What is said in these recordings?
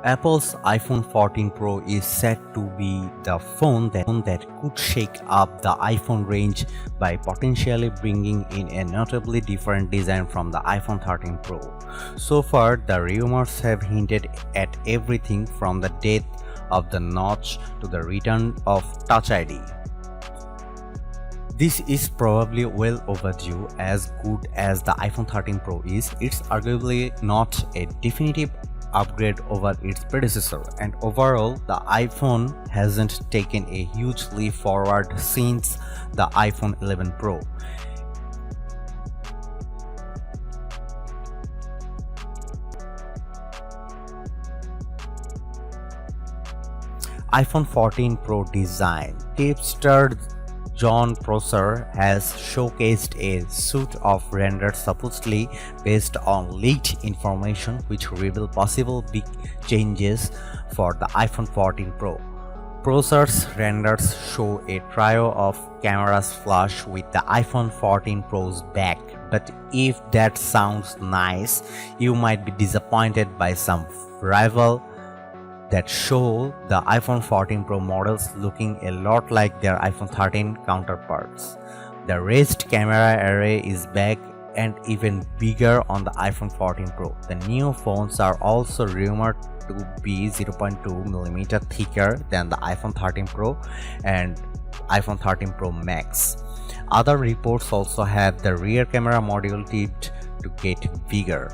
Apple's iPhone 14 Pro is said to be the phone that could shake up the iPhone range by potentially bringing in a notably different design from the iPhone 13 Pro. So far, the rumors have hinted at everything from the death of the notch to the return of Touch ID. This is probably well overdue. As good as the iPhone 13 Pro is, it's arguably not a definitive upgrade over its predecessor, and overall the iPhone hasn't taken a huge leap forward since the iPhone 11 Pro. iPhone 14 Pro design. Tipster John Prosser has showcased a suite of renders supposedly based on leaked information which reveal possible big changes for the iPhone 14 Pro. Prosser's renders show a trio of cameras flush with the iPhone 14 Pro's back, but if that sounds nice, you might be disappointed by some rival that show the iPhone 14 Pro models looking a lot like their iPhone 13 counterparts. The raised camera array is back and even bigger on the iPhone 14 Pro. The new phones are also rumored to be 0.2mm thicker than the iPhone 13 Pro and iPhone 13 Pro Max. Other reports also have the rear camera module tipped to get bigger.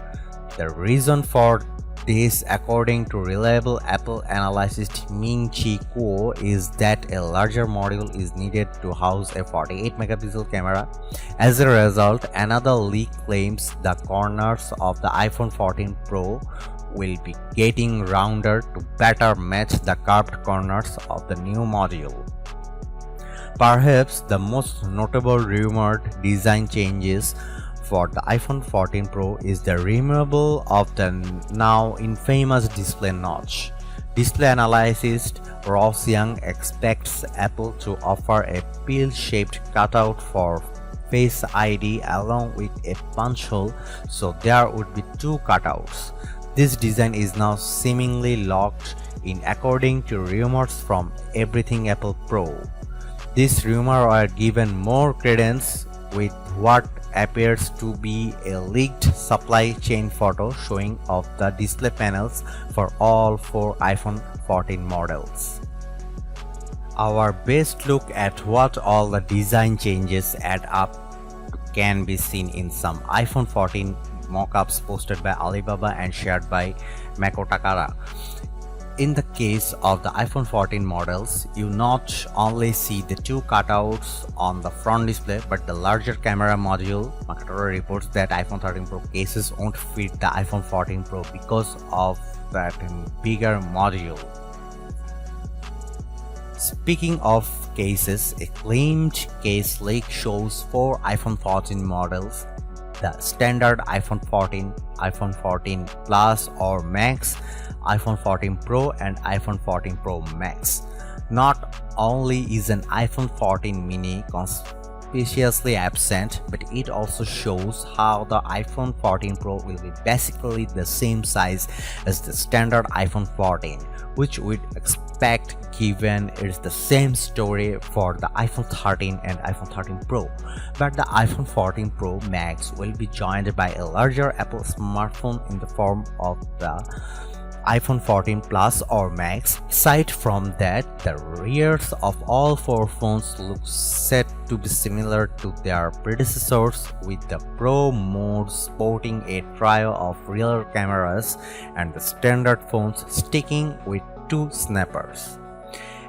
The reason for this, according to reliable Apple analyst Ming-Chi Kuo, is that a larger module is needed to house a 48-megapixel camera. As a result, another leak claims the corners of the iPhone 14 Pro will be getting rounder to better match the curved corners of the new module. Perhaps the most notable rumored design changes for the iPhone 14 Pro is the removal of the now infamous display notch. Display analyst Ross Young expects Apple to offer a pill-shaped cutout for Face ID along with a punch hole, so there would be two cutouts. This design is now seemingly locked in according to rumors from Everything Apple Pro. This rumor are given more credence with what appears to be a leaked supply chain photo showing off the display panels for all four iPhone 14 models. Our best look at what all the design changes add up to can be seen in some iPhone 14 mockups posted by Alibaba and shared by Mako Takara. In the case of the iPhone 14 models, you not only see the two cutouts on the front display but the larger camera module. Takara reports that iPhone 13 Pro cases won't fit the iPhone 14 Pro because of that bigger module. Speaking of cases, a claimed case leak shows four iPhone 14 models: the standard iPhone 14, iPhone 14 Plus or Max, iPhone 14 Pro and iPhone 14 Pro Max. Not only is an iPhone 14 mini conspicuously absent, but it also shows how the iPhone 14 Pro will be basically the same size as the standard iPhone 14, which we'd expect given it's the same story for the iPhone 13 and iPhone 13 Pro. But the iPhone 14 Pro Max will be joined by a larger Apple smartphone in the form of the iPhone 14 Plus or Max. Aside from that, the rears of all four phones look set to be similar to their predecessors, with the Pro mode sporting a trio of rear cameras and the standard phones sticking with two snappers.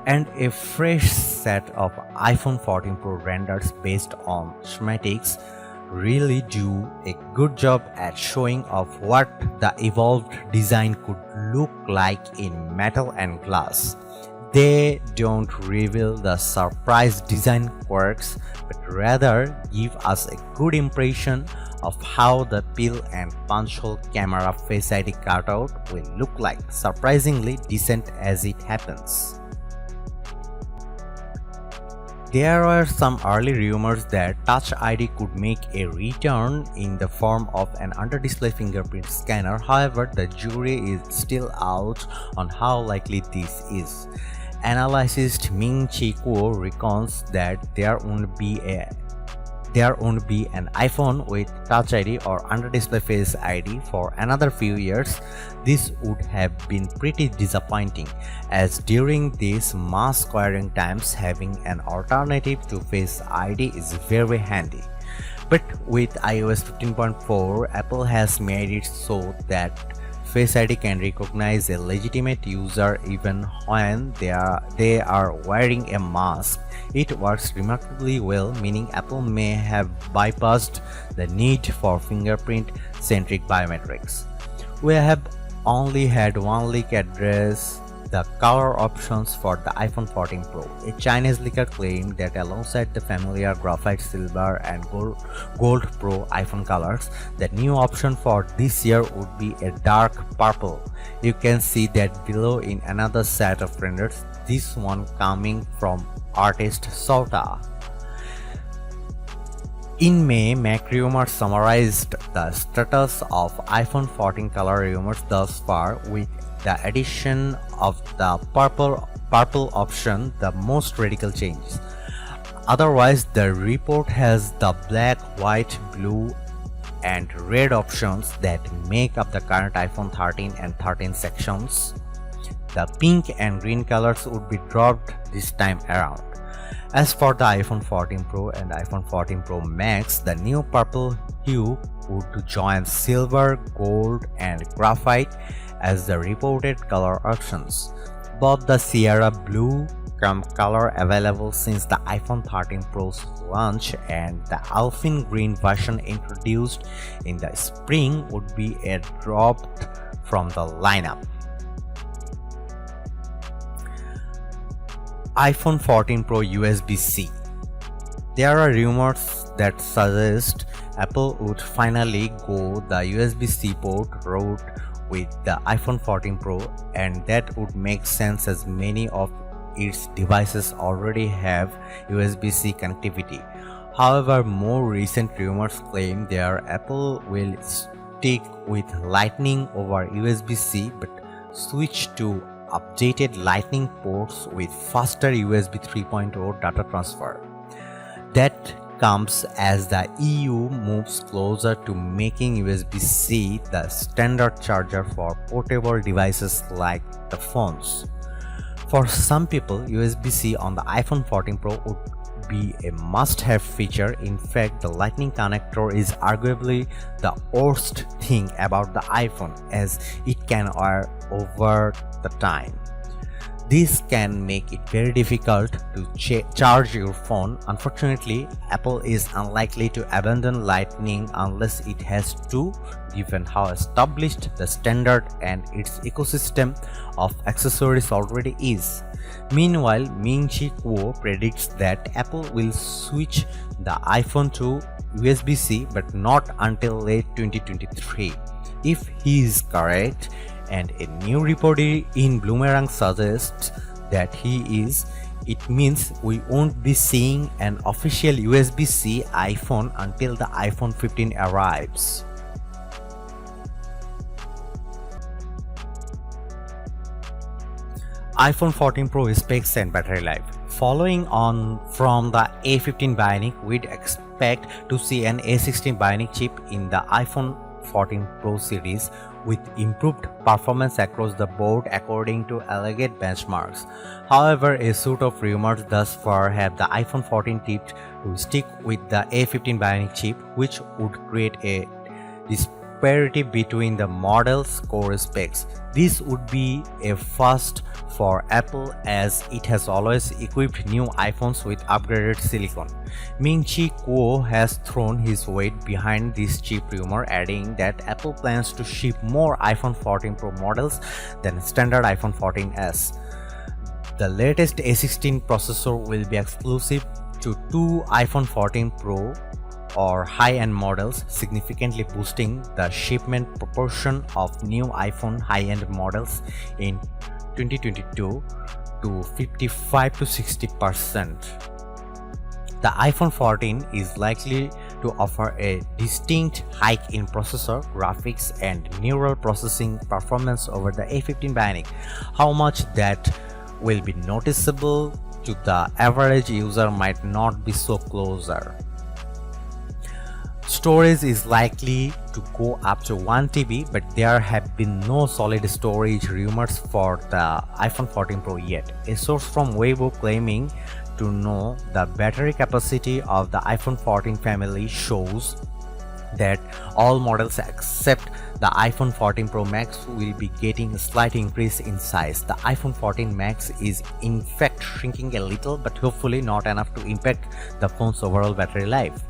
And a fresh set of iPhone 14 Pro renders based on schematics really do a good job at showing off what the evolved design could look like in metal and glass. They don't reveal the surprise design quirks, but rather give us a good impression of how the pill and punch hole camera Face ID cutout will look like, surprisingly decent as it happens. There were some early rumors that Touch ID could make a return in the form of an under-display fingerprint scanner. However, the jury is still out on how likely this is. Analyst Ming-Chi Kuo reckons that there won't be an iPhone with Touch ID or under-display Face ID for another few years. This would have been pretty disappointing, as during these mass acquiring times, having an alternative to Face ID is very handy. But with iOS 15.4, Apple has made it so that Face ID can recognize a legitimate user even when they are wearing a mask. It works remarkably well, meaning Apple may have bypassed the need for fingerprint-centric biometrics. We have only had one leak address the color options for the iPhone 14 Pro. A Chinese leaker claimed that alongside the familiar graphite silver and gold Pro iPhone colors, the new option for this year would be a dark purple. You can see that below in another set of renders, this one coming from artist Sota. In May, Mac Rumors summarized the status of iPhone 14 color rumors thus far, with the addition of the purple option the most radical changes. Otherwise, the report has the black, white, blue, and red options that make up the current iPhone 13 and 13 sections. The pink and green colors would be dropped this time around. As for the iPhone 14 Pro and iPhone 14 Pro Max, the new purple hue would join silver, gold, and graphite as the reported color options. Both the Sierra Blue color available since the iPhone 13 Pro's launch and the Alpine Green version introduced in the spring would be dropped from the lineup. iPhone 14 Pro USB-C. There are rumors that suggest Apple would finally go the USB-C port route with the iPhone 14 Pro, and that would make sense as many of its devices already have USB-C connectivity. However, more recent rumors claim that Apple will stick with Lightning over USB-C but switch to updated Lightning ports with faster USB 3.0 data transfer. That comes as the EU moves closer to making USB-C the standard charger for portable devices like the phones. For some people, USB-C on the iPhone 14 Pro would be a must-have feature. In fact, the Lightning connector is arguably the worst thing about the iPhone, as it can wear over the time. This can make it very difficult to charge your phone. Unfortunately, Apple is unlikely to abandon Lightning unless it has to, given how established the standard and its ecosystem of accessories already is. Meanwhile, Ming-Chi Kuo predicts that Apple will switch the iPhone to USB-C but not until late 2023. If he is correct, and a new report in Bloomerang suggests that he is, it means we won't be seeing an official USB-C iPhone until the iPhone 15 arrives. iPhone 14 Pro specs and battery life. Following on from the A15 Bionic, we'd expect to see an A16 Bionic chip in the iPhone 14 Pro series with improved performance across the board according to alleged benchmarks. However, a suite of rumors thus far have the iPhone 14 tipped to stick with the A15 Bionic chip, which would create a disparity between the model's core specs. This would be a first for Apple, as it has always equipped new iPhones with upgraded silicon. Ming-Chi Kuo has thrown his weight behind this chip rumor, adding that Apple plans to ship more iPhone 14 Pro models than standard iPhone 14s. The latest A16 processor will be exclusive to two iPhone 14 Pro or high-end models, significantly boosting the shipment proportion of new iPhone high-end models in 2022 to 55 to 60%. The iPhone 14 is likely to offer a distinct hike in processor, graphics, and neural processing performance over the A15 Bionic. How much that will be noticeable to the average user might not be so closer. Storage is likely to go up to 1 TB, but there have been no solid storage rumors for the iPhone 14 Pro yet. A source from Weibo claiming to know the battery capacity of the iPhone 14 family shows that all models except the iPhone 14 Pro Max will be getting a slight increase in size. The iPhone 14 Max is in fact shrinking a little, but hopefully not enough to impact the phone's overall battery life.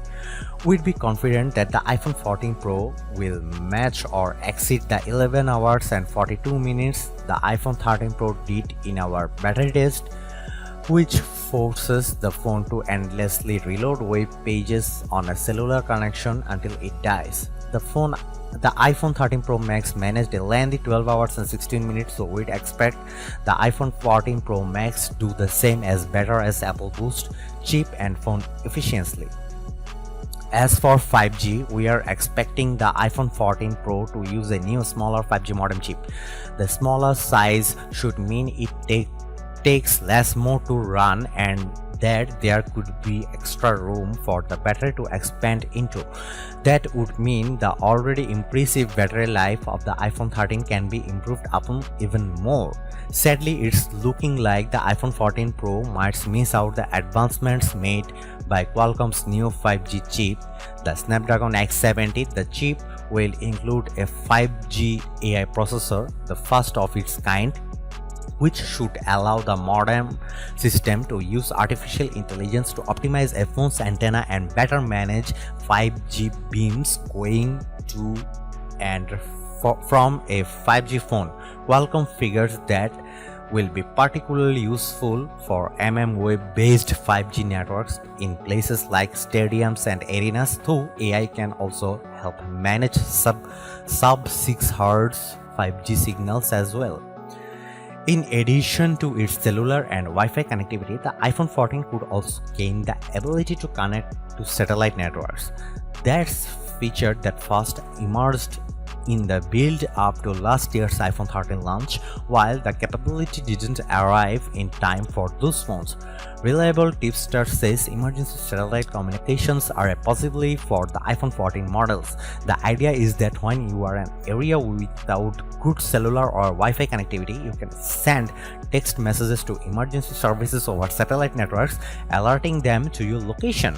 We'd be confident that the iPhone 14 Pro will match or exceed the 11 hours and 42 minutes the iPhone 13 Pro did in our battery test, which forces the phone to endlessly reload web pages on a cellular connection until it dies. The iPhone 13 Pro Max managed a lengthy 12 hours and 16 minutes, so we'd expect the iPhone 14 Pro Max do the same as better as Apple Boost, cheap and phone efficiently. As for 5G, we are expecting the iPhone 14 Pro to use a new smaller 5G modem chip. The smaller size should mean it takes less more to run and that there could be extra room for the battery to expand into. That would mean the already impressive battery life of the iPhone 13 can be improved upon even more. Sadly, it's looking like the iPhone 14 Pro might miss out the advancements made by Qualcomm's new 5G chip, the Snapdragon X70. The chip will include a 5G AI processor, the first of its kind, which should allow the modem system to use artificial intelligence to optimize a phone's antenna and better manage 5G beams going to and from a 5G phone. Qualcomm figures that will be particularly useful for mmWave-based 5G networks in places like stadiums and arenas, though AI can also help manage sub-6 Hz 5G signals as well. In addition to its cellular and Wi-Fi connectivity, the iPhone 14 could also gain the ability to connect to satellite networks. That's a feature that first emerged in the build-up to last year's iPhone 13 launch, while the capability didn't arrive in time for those phones. Reliable tipster says emergency satellite communications are a possibility for the iPhone 14 models. The idea is that when you are in an area without good cellular or Wi-Fi connectivity, you can send text messages to emergency services over satellite networks, alerting them to your location.